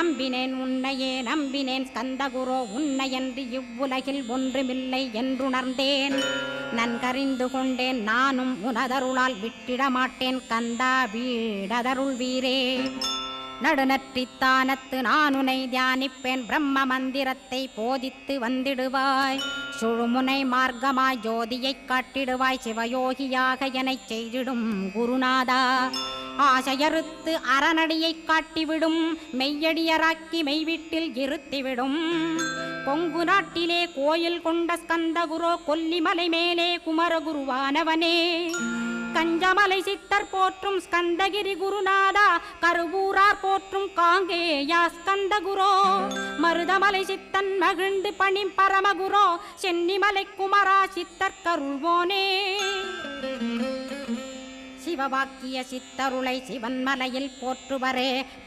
நம்பினேன் உன்னையே நம்பினேன் ஸ்கந்தகுரோ உன்னையன்றி இவ்வுலகில் ஒன்றுமில்லை என்றுணர்ந்தேன். நன்கறிந்து கொண்டேன் நானும் உனதருளால் விட்டிட மாட்டேன் கந்தா வீடதருள் வீரே. நடுநற்றித்தானத்து நானுனை தியானிப்பேன் பிரம்ம மந்திரத்தை போதித்து வந்திடுவாய். சுழுமுனை மார்க்கமாய் ஜோதியைக் காட்டிடுவாய் சிவயோகியாக எனச் செய்திடும் குருநாதா. ஆசையறுத்து அறநடியைக் காட்டிவிடும் மெய்யடியராக்கி மெய்வீட்டில் இருத்திவிடும். கொங்கு நாட்டிலே கோயில் கொண்ட ஸ்கந்தகுரோ கொல்லிமலை மேலே குமரகுருவானவனே. கஞ்சமலை சித்தர் போற்றும் ஸ்கந்தகிரி குருநாதா கருவூரார் போற்றும் காங்கேயா ஸ்கந்தகுரோ. மருதமலை சித்தன் மகிழ்ந்து பணி பரமகுரோ சென்னிமலை குமரா சித்தர் கருள்வோனே. சிவவாக்கிய சித்தருளை சிவன்மலையில் போற்றுவரே